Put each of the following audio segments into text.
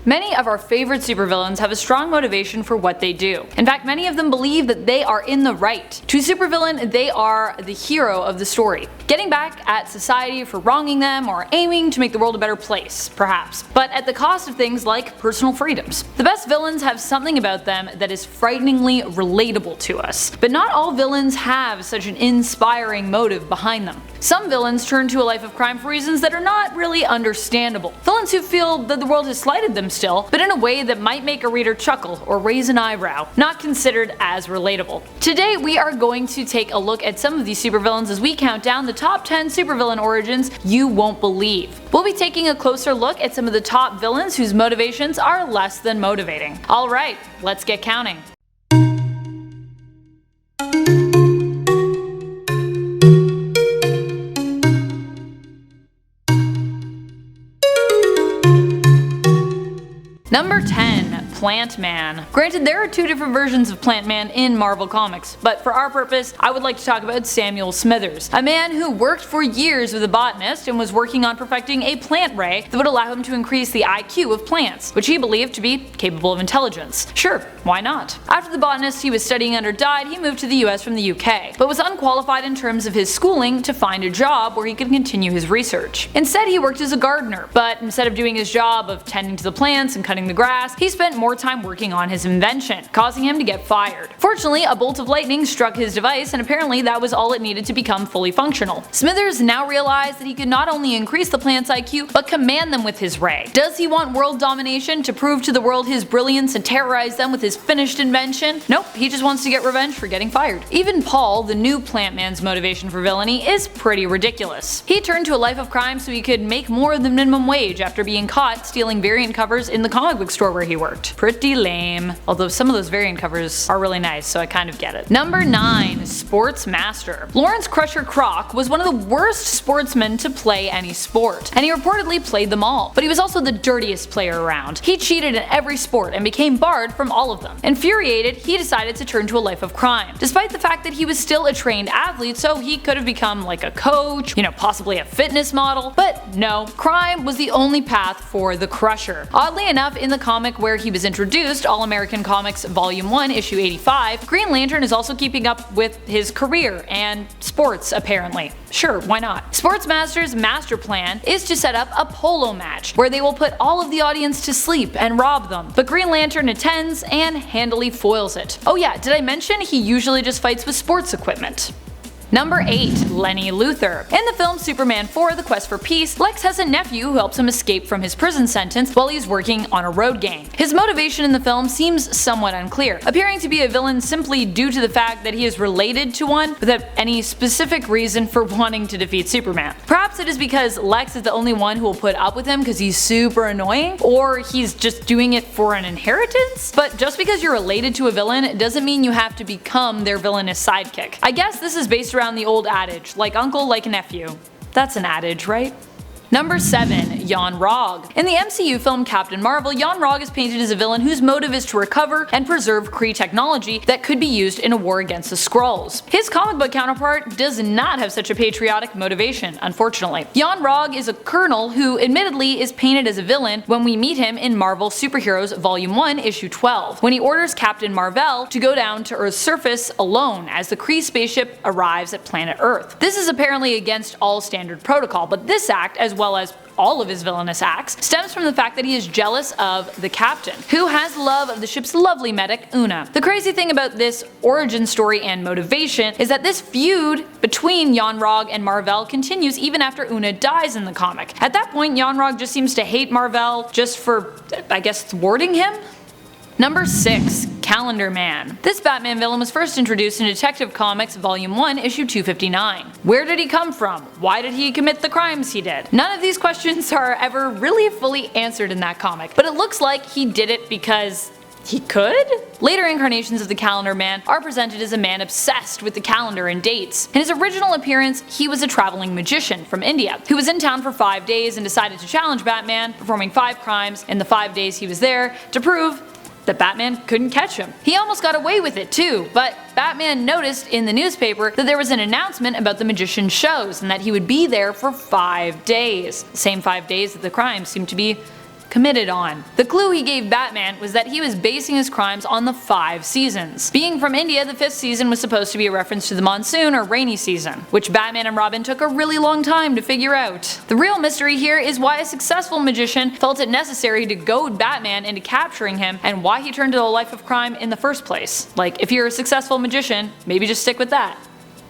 Many of our favorite supervillains have a strong motivation for what they do. In fact, many of them believe that they are in the right. To a supervillain, they are the hero of the story, getting back at society for wronging them or aiming to make the world a better place, perhaps, but at the cost of things like personal freedoms. The best villains have something about them that is frighteningly relatable to us, but not all villains have such an inspiring motive behind them. Some villains turn to a life of crime for reasons that are not really understandable. Villains who feel that the world has slighted them still, but in a way that might make a reader chuckle or raise an eyebrow, not considered as relatable. Today we are going to take a look at some of these supervillains as we count down the top 10 supervillain origins you won't believe. We'll be taking a closer look at some of the top villains whose motivations are less than motivating. Alright, let's get counting. Number 10. Plant Man. Granted, there are two different versions of Plant Man in Marvel Comics, but for our purpose, I would like to talk about Samuel Smithers, a man who worked for years with a botanist and was working on perfecting a plant ray that would allow him to increase the IQ of plants, which he believed to be capable of intelligence. Sure, why not? After the botanist he was studying under died, he moved to the US from the UK, but was unqualified in terms of his schooling to find a job where he could continue his research. Instead, he worked as a gardener, but instead of doing his job of tending to the plants and cutting the grass, he spent more time working on his invention, causing him to get fired. Fortunately, a bolt of lightning struck his device, and apparently that was all it needed to become fully functional. Smithers now realized that he could not only increase the plant's IQ, but command them with his ray. Does he want world domination to prove to the world his brilliance and terrorize them with his finished invention? Nope, he just wants to get revenge for getting fired. Even Paul, the new Plant Man's motivation for villainy, is pretty ridiculous. He turned to a life of crime so he could make more than minimum wage after being caught stealing variant covers in the comic book store where he worked. Pretty lame. Although some of those variant covers are really nice, so I kind of get it. Number 9. Sports Master. Lawrence Crusher Kroc was one of the worst sportsmen to play any sport, and he reportedly played them all. But he was also the dirtiest player around. He cheated in every sport and became barred from all of them. Infuriated, he decided to turn to a life of crime, despite the fact that he was still a trained athlete, so he could have become like a coach, possibly a fitness model. But no, crime was the only path for the Crusher. Oddly enough, in the comic where he was introduced, All-American Comics Volume 1, Issue 85, Green Lantern is also keeping up with his career and sports, apparently. Sure, why not? Sportsmaster's master plan is to set up a polo match, where they will put all of the audience to sleep and rob them, but Green Lantern attends and handily foils it. Oh yeah, did I mention he usually just fights with sports equipment? Number 8. Lenny Luthor. In the film Superman 4: The Quest for Peace, Lex has a nephew who helps him escape from his prison sentence while he's working on a road gang. His motivation in the film seems somewhat unclear, appearing to be a villain simply due to the fact that he is related to one without any specific reason for wanting to defeat Superman. Perhaps it is because Lex is the only one who will put up with him because he's super annoying, or he's just doing it for an inheritance? But just because you're related to a villain doesn't mean you have to become their villainous sidekick. I guess this is based around the old adage, like uncle, like nephew. That's an adage, right? Number 7. Yon-Rogg. In the MCU film Captain Marvel, Yon-Rogg is painted as a villain whose motive is to recover and preserve Kree technology that could be used in a war against the Skrulls. His comic book counterpart does not have such a patriotic motivation, unfortunately. Yon-Rogg is a colonel who admittedly is painted as a villain when we meet him in Marvel Superheroes Volume 1, Issue 12, when he orders Captain Mar-Vell to go down to Earth's surface alone as the Kree spaceship arrives at planet Earth. This is apparently against all standard protocol, but this act, as well as all of his villainous acts, stems from the fact that he is jealous of the captain, who has love of the ship's lovely medic, Una. The crazy thing about this origin story and motivation is that this feud between Yon-Rogg and Mar-Vell continues even after Una dies in the comic. At that point, Yon-Rogg just seems to hate Mar-Vell just for, I guess, thwarting him? Number 6. Calendar Man. This Batman villain was first introduced in Detective Comics Volume 1, Issue 259. Where did he come from? Why did he commit the crimes he did? None of these questions are ever really fully answered in that comic, but it looks like he did it because he could? Later incarnations of the Calendar Man are presented as a man obsessed with the calendar and dates. In his original appearance, he was a traveling magician from India who was in town for 5 days and decided to challenge Batman, performing 5 crimes in the 5 days he was there to prove that Batman couldn't catch him. He almost got away with it too, but Batman noticed in the newspaper that there was an announcement about the magician's shows and that he would be there for 5 days. The same 5 days that the crimes seemed to be committed on. The clue he gave Batman was that he was basing his crimes on the 5 seasons. Being from India, the 5th season was supposed to be a reference to the monsoon or rainy season, which Batman and Robin took a really long time to figure out. The real mystery here is why a successful magician felt it necessary to goad Batman into capturing him, and why he turned to a life of crime in the first place. Like, if you're a successful magician, maybe just stick with that.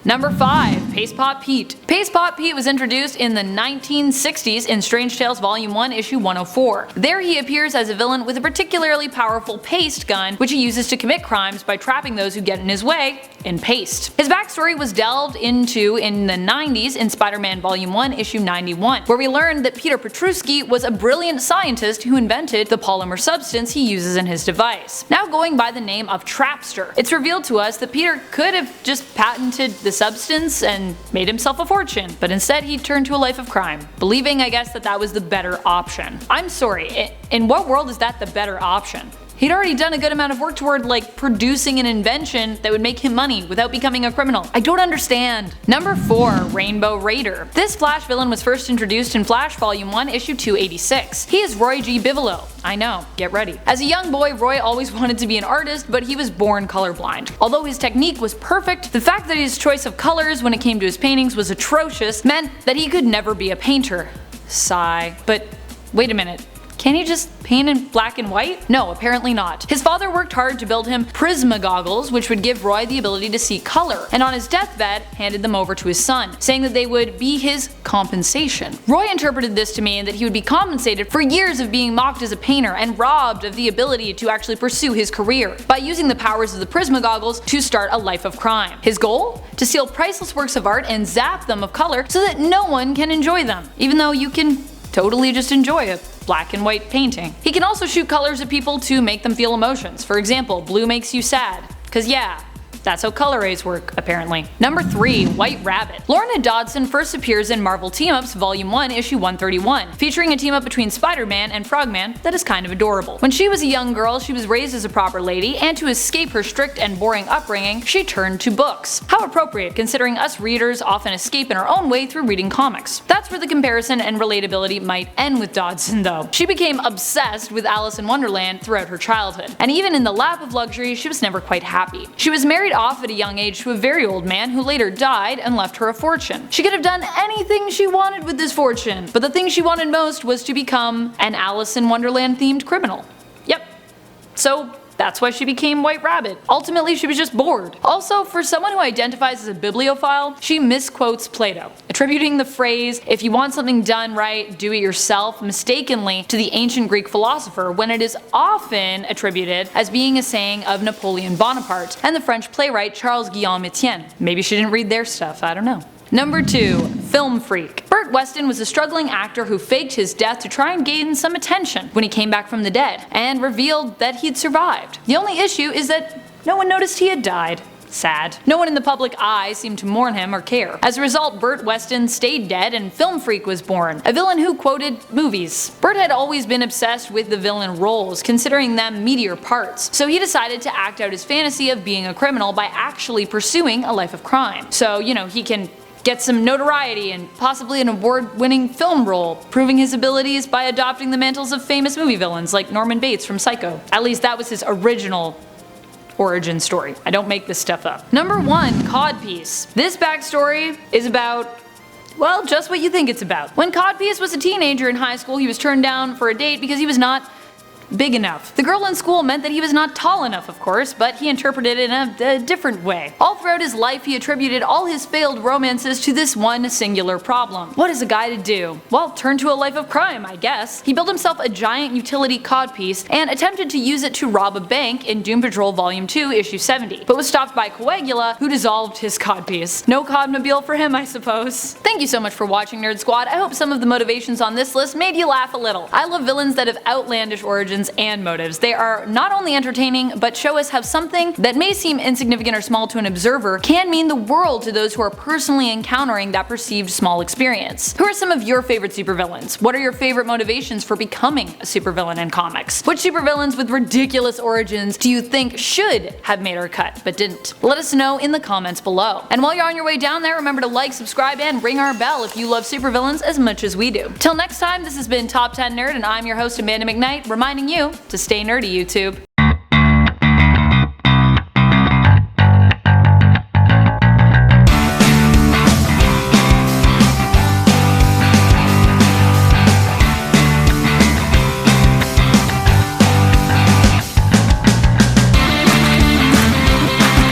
Number 5. Paste Pot Pete. Paste Pot Pete was introduced in the 1960s in Strange Tales Volume 1, Issue 104. There he appears as a villain with a particularly powerful paste gun, which he uses to commit crimes by trapping those who get in his way in paste. His backstory was delved into in the 90s in Spider-Man Volume 1, Issue 91, where we learned that Peter Petruski was a brilliant scientist who invented the polymer substance he uses in his device. Now going by the name of Trapster, it's revealed to us that Peter could have just patented the substance and made himself a fortune, but instead he turned to a life of crime, believing, I guess, that that was the better option. I'm sorry, in what world is that the better option? He'd already done a good amount of work toward, like, producing an invention that would make him money without becoming a criminal. I don't understand. Number 4. Rainbow Raider. This Flash villain was first introduced in Flash Volume 1, Issue 286. He is Roy G. Bigelow. I know, get ready. As a young boy, Roy always wanted to be an artist, but he was born colorblind. Although his technique was perfect, the fact that his choice of colors when it came to his paintings was atrocious meant that he could never be a painter. Sigh. But wait a minute. Can he just paint in black and white? No, apparently not. His father worked hard to build him Prisma goggles, which would give Roy the ability to see color, and on his deathbed handed them over to his son, saying that they would be his compensation. Roy interpreted this to mean that he would be compensated for years of being mocked as a painter and robbed of the ability to actually pursue his career by using the powers of the Prisma goggles to start a life of crime. His goal? To steal priceless works of art and zap them of color so that no one can enjoy them, even though you can totally just enjoy a black and white painting. He can also shoot colors at people to make them feel emotions. For example, blue makes you sad. Cause yeah, that's how color rays work, apparently. Number 3. White Rabbit. Lorna Dodson first appears in Marvel Team-Ups Volume 1, Issue 131, featuring a team-up between Spider-Man and Frogman that is kind of adorable. When she was a young girl, she was raised as a proper lady, and to escape her strict and boring upbringing, she turned to books. How appropriate, considering us readers often escape in our own way through reading comics. That's where the comparison and relatability might end with Dodson, though. She became obsessed with Alice in Wonderland throughout her childhood, and even in the lap of luxury, she was never quite happy. She was married off at a young age to a very old man who later died and left her a fortune. She could have done anything she wanted with this fortune, but the thing she wanted most was to become an Alice in Wonderland themed criminal. Yep. So that's why she became White Rabbit. Ultimately, she was just bored. Also, for someone who identifies as a bibliophile, she misquotes Plato, attributing the phrase, "if you want something done right, do it yourself," mistakenly to the ancient Greek philosopher, when it is often attributed as being a saying of Napoleon Bonaparte and the French playwright Charles Guillaume Etienne. Maybe she didn't read their stuff, I don't know. Number 2. Film Freak. Burt Weston was a struggling actor who faked his death to try and gain some attention when he came back from the dead, and revealed that he'd survived. The only issue is that no one noticed he had died. Sad. No one in the public eye seemed to mourn him or care. As a result, Burt Weston stayed dead and Film Freak was born, a villain who quoted movies. Burt had always been obsessed with the villain roles, considering them meteor parts, so he decided to act out his fantasy of being a criminal by actually pursuing a life of crime. So, you know, he can get some notoriety and possibly an award-winning film role, proving his abilities by adopting the mantles of famous movie villains like Norman Bates from Psycho. At least that was his original origin story. I don't make this stuff up. Number 1. Codpiece. This backstory is about, well, just what you think it's about. When Codpiece was a teenager in high school, he was turned down for a date because he was not big enough. The girl in school meant that he was not tall enough, of course, but he interpreted it in a different way. All throughout his life, he attributed all his failed romances to this one singular problem. What is a guy to do? Well, turn to a life of crime, I guess. He built himself a giant utility codpiece and attempted to use it to rob a bank in Doom Patrol Volume 2, Issue 70, but was stopped by Coagula, who dissolved his codpiece. No Codmobile for him, I suppose. Thank you so much for watching, Nerd Squad. I hope some of the motivations on this list made you laugh a little. I love villains that have outlandish origins origins and motives. They are not only entertaining, but show us how something that may seem insignificant or small to an observer can mean the world to those who are personally encountering that perceived small experience. Who are some of your favorite supervillains? What are your favorite motivations for becoming a supervillain in comics? Which supervillains with ridiculous origins do you think should have made our cut but didn't? Let us know in the comments below. And while you're on your way down there, remember to like, subscribe, and ring our bell if you love supervillains as much as we do. Till next time, this has been Top 10 Nerd, and I'm your host Amanda McKnight, reminding you to stay nerdy, YouTube.